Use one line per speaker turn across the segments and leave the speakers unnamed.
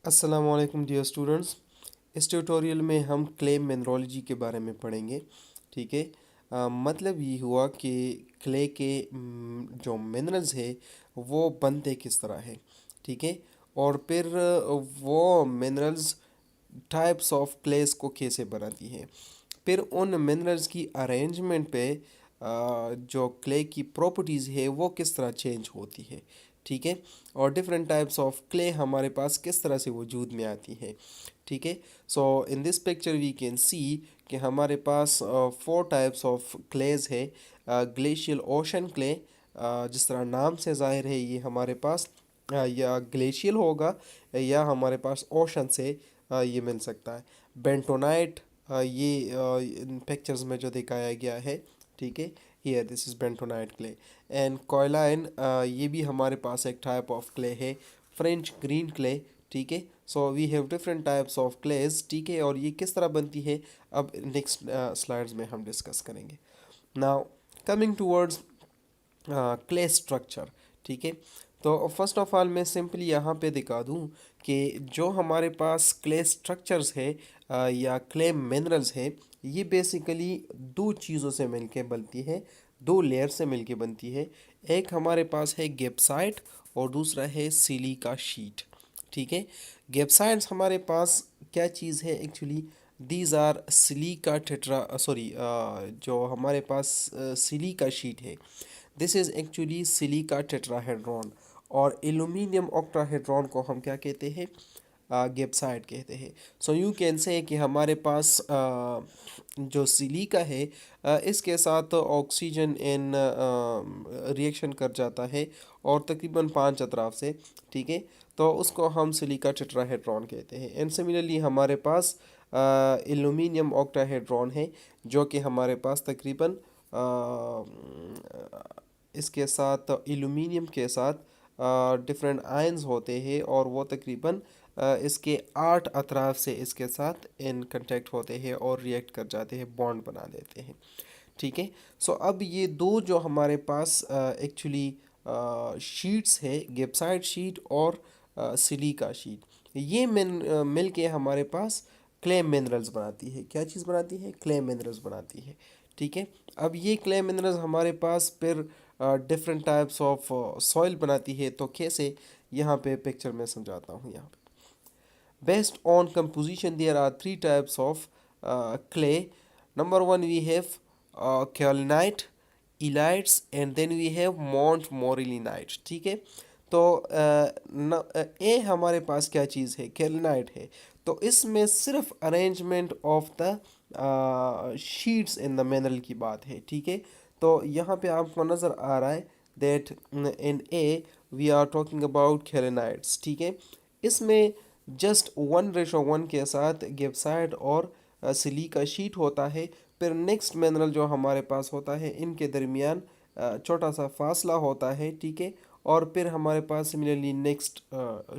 अस्सलाम वालेकुम dear students. इस ट्यूटोरियल में हम क्ले मिनरोलॉजी के बारे में पढ़ेंगे। ठीक है। मतलब ये हुआ कि क्ले के जो मिनरल्स है वो बनते किस तरह है। ठीक है। और फिर वो मिनरल्स टाइप्स ऑफ क्लेस को कैसे बनाती है। फिर उन मिनरल्स की अरेंजमेंट पे जो क्ले की प्रॉपर्टीज़ है वो किस तरह चेंज होती है। ठीक है। और डिफरेंट टाइप्स ऑफ क्ले हमारे पास किस तरह से वजूद में आती है। ठीक है। So in this picture we can see कि हमारे पास 4 टाइप्स ऑफ क्लेज है। ग्लेशियल ओशन क्ले, जिस तरह नाम से ज़ाहिर है ये हमारे पास या ग्लेशियल होगा या हमारे पास ओशन से ये मिल सकता है। बेंटोनाइट, ये इन पिक्चर्स में जो दिखाया गया है। ठीक है। Here this is bentonite clay. And kaolin, ये भी हमारे पास एक टाइप ऑफ क्ले है। French green clay. ठीक है। So we have different types of clays. ठीक है। और ये किस तरह बनती है अब नेक्स्ट स्लाइड्स में हम डिस्कस करेंगे। Now coming towards clay structure. ठीक है। तो फर्स्ट ऑफ ऑल मैं सिंपली यहाँ पे दिखा दूँ कि जो हमारे पास क्ले स्ट्रक्चर्स है या क्ले मिनरल्स है, ये बेसिकली दो चीज़ों से मिलके बनती है, दो लेयर से मिलके बनती है। एक हमारे पास है गेप्साइट और दूसरा है सिलिका शीट। ठीक है। गेप्साइट्स हमारे पास क्या चीज़ है actually, these are silica tetra sorry, जो हमारे पास सिलिका शीट है, this is actually silica tetrahedron. और एल्यूमिनियम ऑक्टाहेड्रॉन को हम क्या कहते हैं, गेप्साइड कहते हैं। सो यू कैन से कि हमारे पास जो सिलिका है इसके साथ ऑक्सीजन इन रिएक्शन कर जाता है और तकरीबन 5 अतराफ से। ठीक है। तो उसको हम सिलिका टेट्राहेड्रॉन कहते हैं। एंड सिमिलरली हमारे पास एल्यूमिनियम ऑक्टाहेड्रॉन है जो कि हमारे पास तकरीबन इसके साथ एल्यूमिनियम के साथ डिफरेंट आयंस होते हैं और वो तकरीबन इसके 8 अतराफ से इसके साथ इन कांटेक्ट होते हैं और रिएक्ट कर जाते हैं, बॉन्ड बना देते हैं। ठीक है। सो अब ये दो जो हमारे पास एक्चुअली शीट्स है, गेप्साइड शीट और सिलिका शीट, ये मिल के हमारे पास क्ले मिनरल्स बनाती है। क्या चीज़ बनाती है? क्ले मिनरल्स बनाती है। ठीक है। अब ये क्ले मिनरल्स हमारे पास फिर डिफरेंट टाइप्स ऑफ सॉइल बनाती है। तो कैसे, यहाँ पे पिक्चर में समझाता हूँ। यहाँ पे based on composition there are 3 types of clay. Number one we have kaolinite, elites, and then we have montmorillonite. ठीक है। तो ए हमारे पास क्या चीज़ है, केलिनाइट है। तो इसमें सिर्फ arrangement of the sheets in the mineral की बात है। ठीक है। तो यहाँ पे आपको नज़र आ रहा है that in a we are talking about kaolinites. ठीक है। इसमें जस्ट 1:1 के साथ गेप्साइड और सिलिका शीट होता है। फिर नेक्स्ट मिनरल जो हमारे पास होता है इनके दरमियान छोटा सा फासला होता है। ठीक है। और फिर हमारे पास similarly next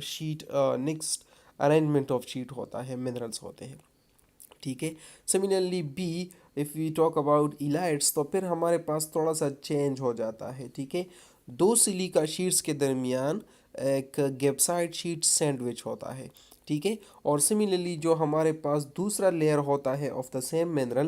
sheet, next arrangement of sheet होता है, मिनरल्स होते हैं। ठीक है। Similarly B, if we talk about illites, तो फिर हमारे पास थोड़ा सा चेंज हो जाता है। ठीक है। दो सिलिका शीट्स के दरमियान एक गेप्साइड शीट सैंडविच होता है। ठीक है। और सिमिलरली जो हमारे पास दूसरा लेयर होता है ऑफ द सेम मिनरल,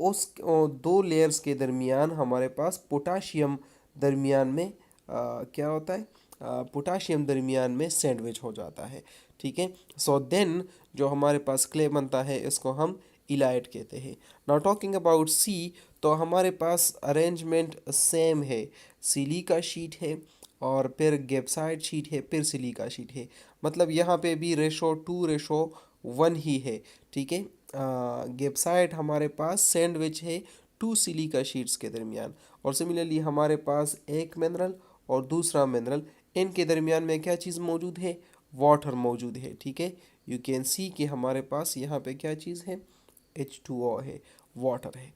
उस दो लेयर्स के दरमियान हमारे पास पोटाशियम दरमियान में क्या होता है, पोटाशियम दरमियान में सैंडविच हो जाता है। ठीक है। सो देन जो हमारे पास क्ले बनता है इसको हम इलाइट कहते हैं। नाउ टॉकिंग अबाउट सी, तो हमारे पास अरेंजमेंट सेम है, सिलिका शीट है और फिर गेप्साइड शीट है, फिर सिलिका शीट है। मतलब यहाँ पे भी रेशो 2:1 ही है। ठीक है। गेप्साइड हमारे पास सैंडविच है 2 सिलिका शीट्स के दरमियान। और सिमिलरली हमारे पास एक मिनरल और दूसरा मिनरल, इनके दरमियान में क्या चीज़ मौजूद है, वाटर मौजूद है। ठीक है। यू कैन सी कि हमारे पास यहाँ पे क्या चीज़ है, H2O है, वाटर है।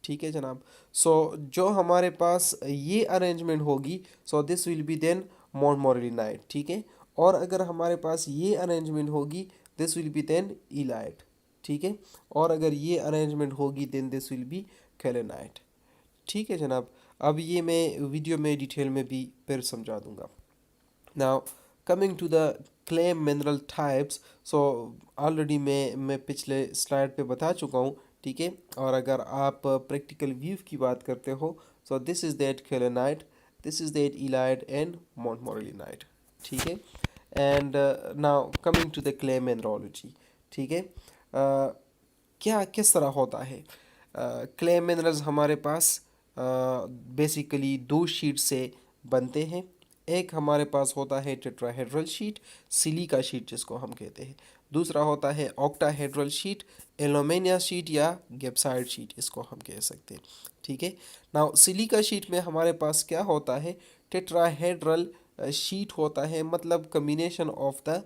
ठीक है जनाब। सो जो हमारे पास ये अरेंजमेंट होगी, so this will be then montmorillonite. ठीक है। और अगर हमारे पास ये अरेंजमेंट होगी, this will be then illite. ठीक है। और अगर ये अरेंजमेंट होगी then this will be kaolinite. ठीक है जनाब। अब ये मैं वीडियो में डिटेल में भी फिर समझा दूंगा। Now coming to the clay mineral types, so already मैं पिछले स्लाइड पे बता चुका हूँ, ठीक है। और अगर आप प्रैक्टिकल व्यू की बात करते हो, so this is that kaolinite, this is that illite and montmorillonite, ठीक है। And now coming to the clay mineralogy, ठीक है। क्या किस तरह होता है क्ले मिनरल्स हमारे पास बेसिकली दो शीट से बनते हैं। एक हमारे पास होता है टेट्राहेड्रल शीट, सिलिका शीट जिसको हम कहते हैं। दूसरा होता है ऑक्टाहेड्रल शीट, एलोमेनिया शीट या गेप्साइड शीट इसको हम कह सकते हैं, ठीक है। नाउ सिलिका शीट में हमारे पास क्या होता है, टेट्राहेड्रल शीट होता है, मतलब combination of the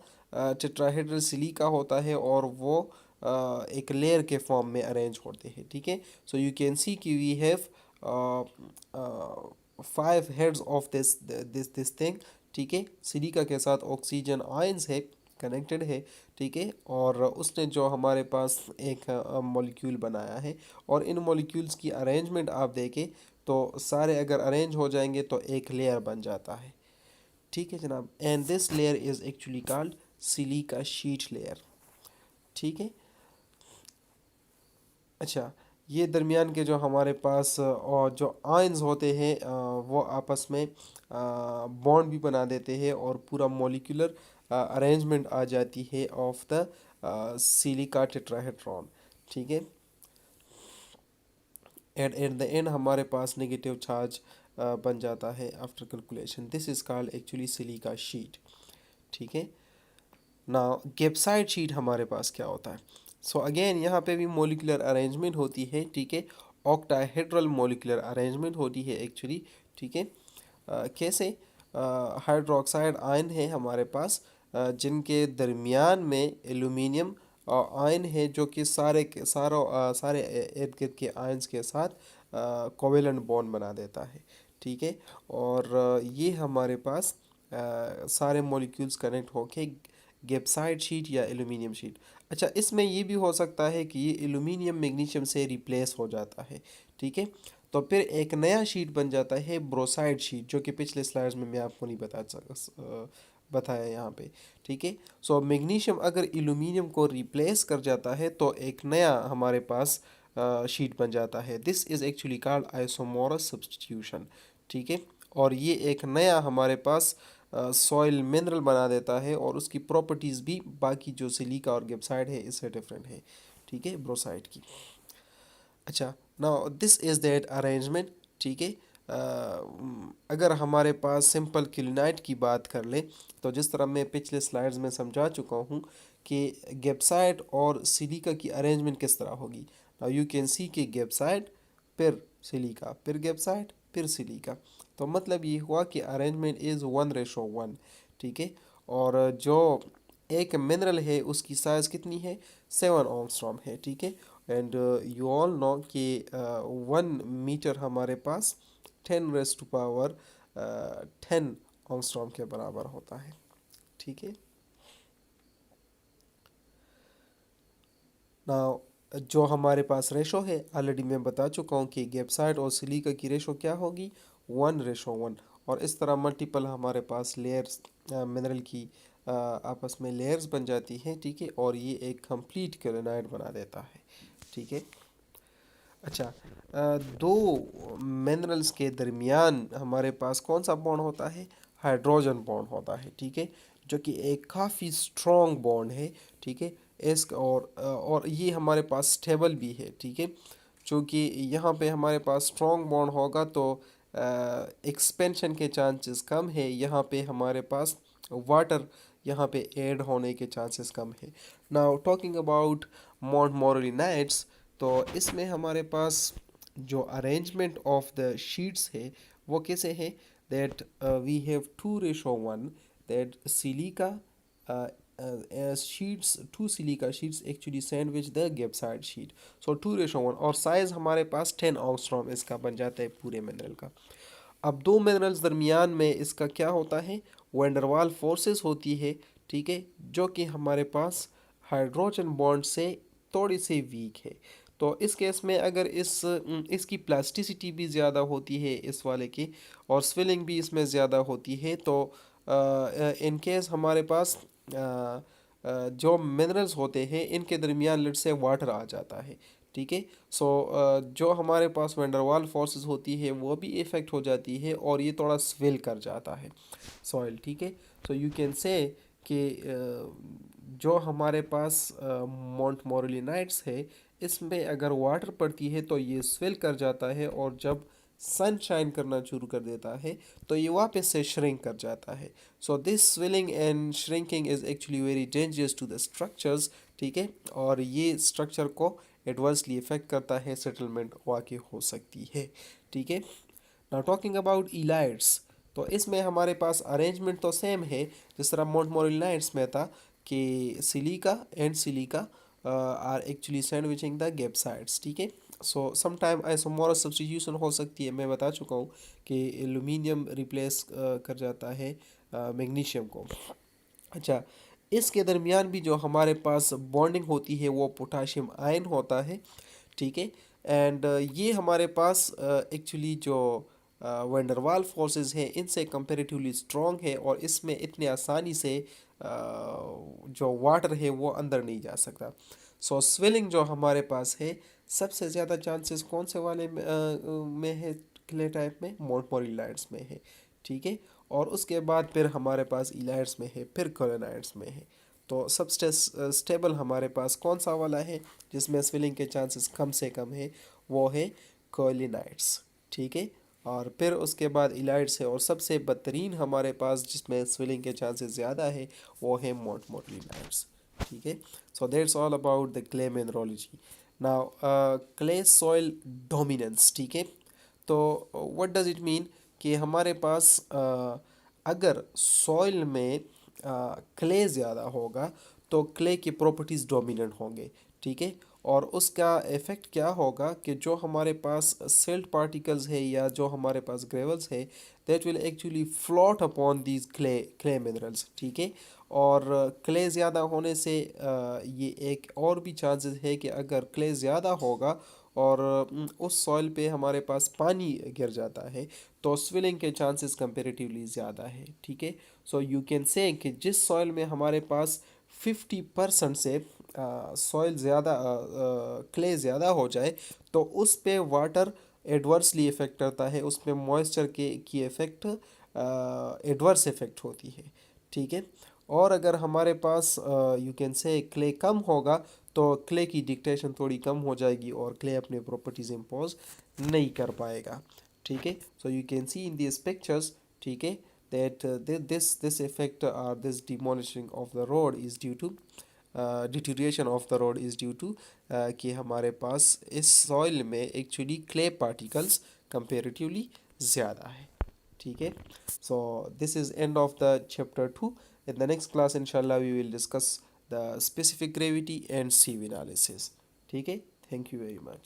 tetrahedral silica होता है और वो एक लेयर के फॉर्म में अरेंज होते हैं, ठीक है। सो यू कैन सी कि we have 5 heads of this thing, ठीक है। सिलिका के साथ ऑक्सीजन आयंस है, कनेक्टेड है, ठीक है। और उसने जो हमारे पास एक मॉलिक्यूल बनाया है, और इन मॉलिक्यूल्स की अरेंजमेंट आप देखें तो सारे अगर अरेंज हो जाएंगे तो एक लेयर बन जाता है, ठीक है जनाब। And this layer is actually called silica sheet layer, ठीक है। अच्छा, ये दरमियान के जो हमारे पास और जो आयंस होते हैं वो आपस में बॉन्ड भी बना देते हैं और पूरा मॉलिक्यूलर अरेंजमेंट आ जाती है ऑफ द सिलिका टेट्राहेड्रॉन, ठीक है। एट एट द एंड हमारे पास नेगेटिव चार्ज बन जाता है after calculation. This is called actually silica sheet, ठीक है। ना गेप्साइड शीट हमारे पास क्या होता है, सो अगेन यहाँ पे भी मोलिकुलर अरेंजमेंट होती है, ठीक है। ऑक्टाहेड्रल मोलिकुलर अरेंजमेंट होती है एक्चुअली, ठीक है। कैसे, हाइड्रोक्साइड आयन है हमारे पास जिनके दरमियान में एल्यूमिनियम आयन है जो कि सारे इर्द गिर्द के आयन्स के साथ कोवेलेंट बॉन्ड बना देता है, ठीक है। और ये हमारे पास सारे मॉलिक्यूल्स कनेक्ट होके गेप्साइड शीट या एल्यूमिनियम शीट। अच्छा, इसमें ये भी हो सकता है कि ये एल्यूमिनियम मैग्नीशियम से रिप्लेस हो जाता है, ठीक है। तो फिर एक नया शीट बन जाता है ब्रोसाइड शीट, जो कि पिछले स्लाइड्स में मैं आपको नहीं बताया यहाँ पे, ठीक है। सो मैग्नीशियम अगर एल्यूमिनियम को रिप्लेस कर जाता है तो एक नया हमारे पास शीट बन जाता है। This is actually called isomorphous substitution, ठीक है। और ये एक नया हमारे पास सॉइल मिनरल बना देता है और उसकी प्रॉपर्टीज़ भी बाकी जो सिलिका और गेप्साइड है इससे डिफरेंट है, ठीक है, ब्रोसाइड की। अच्छा, now this is that arrangement, ठीक है। अगर हमारे पास सिंपल क्लिनाइट की बात कर ले तो जिस तरह मैं पिछले स्लाइड्स में समझा चुका हूँ कि गेप्साइड और सिलिका की अरेंजमेंट किस तरह होगी। नाउ यू कैन सी कि गेप्साइड फिर सिलिका फिर गेप्साइड फिर सिलिका, तो मतलब ये हुआ कि अरेंजमेंट इज़ 1:1, ठीक है। और जो एक मिनरल है उसकी साइज़ कितनी है, 7 एंगस्ट्रॉम है, ठीक है। एंड यू ऑल नो कि 1 मीटर हमारे पास 10⁻10 एंगस्ट्रॉम के बराबर होता है, ठीक है। ना जो हमारे पास रेशो है ऑलरेडी मैं बता चुका हूँ कि गेप्साइड और सिलिका की रेशो क्या होगी, 1:1। और इस तरह मल्टीपल हमारे पास लेयर्स मिनरल की आपस में लेयर्स बन जाती हैं, ठीक है। और ये एक कंप्लीट क्लोराइड बना देता है, ठीक है। अच्छा, दो मिनरल्स के दरमियान हमारे पास कौन सा बॉन्ड होता है, हाइड्रोजन बॉन्ड होता है, ठीक है। जो कि एक काफ़ी स्ट्रॉन्ग बॉन्ड है, ठीक है। इस और ये हमारे पास स्टेबल भी है, ठीक है। चूँकि यहाँ पे हमारे पास स्ट्रॉन्ग बॉन्ड होगा तो एक्सपेंशन के चांसेस कम है, यहाँ पे हमारे पास वाटर यहाँ पे ऐड होने के चांसेस कम है। नाउ टॉकिंग अबाउट मोंटमोरियनाइट्स, तो इसमें हमारे पास जो अरेंजमेंट ऑफ द शीट्स है वो कैसे है, that we have 2:1, that silica sheets, 2 silica sheets actually sandwich the gibbsite sheet. So 2:1 और साइज हमारे पास 10 एंगस्ट्रॉम इसका बन जाता है पूरे मिनरल का। अब दो मिनरल्स दरमियान में इसका क्या होता है, वैंडरवाल फोर्सेस होती है, ठीक है। जो कि हमारे पास हाइड्रोजन बॉन्ड से थोड़ी सी वीक है। तो इस केस में अगर इसकी प्लास्टिसिटी भी ज़्यादा होती है इस वाले की, और स्विलिंग भी इसमें ज़्यादा होती है, तो इन केस हमारे पास जो मिनरल्स होते हैं इनके दरमियान लेट से वाटर आ जाता है, ठीक है। सो जो हमारे पास वंडरवाल फोर्सेस होती है वो भी इफ़ेक्ट हो जाती है और ये थोड़ा स्विल कर जाता है सॉइल, ठीक है। सो यू कैन से कि जो हमारे पास माउंट मोरेलिनाइट्स है इसमें अगर वाटर पड़ती है तो ये स्विल कर जाता है और जब सन शाइन करना शुरू कर देता है तो ये वापस से श्रिंक कर जाता है। So this swelling and shrinking is actually very dangerous to the structures, ठीक है। और ये स्ट्रक्चर को एडवर्सली इफेक्ट करता है, सेटलमेंट वाकई हो सकती है, ठीक है। नाउ टॉकिंग अबाउट इलाइट्स, तो इसमें हमारे पास अरेंजमेंट तो सेम है जिस तरह माउंट मोरेलिनाइट्स में था कि silica and silica are actually sandwiching the gap sides, ठीक है। सो समटाइम आइसोमोरस सब्स्टिट्यूशन हो सकती है, मैं बता चुका हूँ कि एल्यूमिनियम रिप्लेस कर जाता है मैग्नीशियम को। अच्छा, इसके दरमियान भी जो हमारे पास बॉन्डिंग होती है वो पोटाशियम आयन होता है, ठीक है। एंड ये हमारे पास एक्चुअली जो वंडरवाल फोर्सेस हैं इनसे कंपैरेटिवली स्ट्रॉन्ग है और इसमें इतने आसानी से जो वाटर है वो अंदर नहीं जा सकता। सो स्विलिंग जो हमारे पास है सबसे ज़्यादा चांसेस कौन से वाले में है, क्ले टाइप में माउंट मोरेलिनाइट्स में है, ठीक है। और उसके बाद फिर हमारे पास इलाइट्स में है, फिर कोलेनाइट्स में है। तो सबसे स्टेबल हमारे पास कौन सा वाला है जिसमें स्विलिंग के चांसेस कम से कम है, वो है कोलिनाइट्स, ठीक है। और फिर उसके बाद इलाइट्स है और सबसे बदतरीन हमारे पास जिसमें स्विलिंग के चांसेस ज़्यादा है वो है माउंट मोरेलिनाइट्स, ठीक है। So that's all about the clay mineralogy. Now clay soil dominance, ठीक है। तो व्हाट डज इट मीन कि हमारे पास अगर सॉइल में क्ले ज़्यादा होगा तो क्ले की प्रॉपर्टीज़ डोमिनेंट होंगे, ठीक है। और उसका इफ़ेक्ट क्या होगा कि जो हमारे पास सिल्ट पार्टिकल्स है या जो हमारे पास ग्रेवल्स है that will actually float upon these clay minerals, ठीक है। और क्ले ज़्यादा होने से ये एक और भी चांसेस है कि अगर क्ले ज़्यादा होगा और उस सॉइल पे हमारे पास पानी गिर जाता है तो स्विलिंग के चांसेस कंपेरेटिवली ज़्यादा है, ठीक है। सो यू कैन से कि जिस सॉइल में हमारे पास 50% से सॉइल ज़्यादा क्ले ज़्यादा हो जाए तो उस पे वाटर एडवर्सली इफ़ेक्ट करता है, उस पे मॉइस्चर के की इफ़ेक्ट एडवर्स इफ़ेक्ट होती है, ठीक है। और अगर हमारे पास यू कैन से क्ले कम होगा तो क्ले की डिक्टेशन थोड़ी कम हो जाएगी और क्ले अपने प्रॉपर्टीज़ इम्पोज नहीं कर पाएगा, ठीक है। So you can C in this pictures, ठीक है, that this effect or this demolishing of the road is due to deterioration of the road is due to कि हमारे पास इस सॉइल में एक्चुअली क्ले पार्टिकल्स कंपेरेटिवली ज़्यादा है, ठीक है। So this is end of the chapter 2। In the next class इंशाल्लाह we will discuss the specific gravity and sieve analysis, ठीक है। Thank you very much.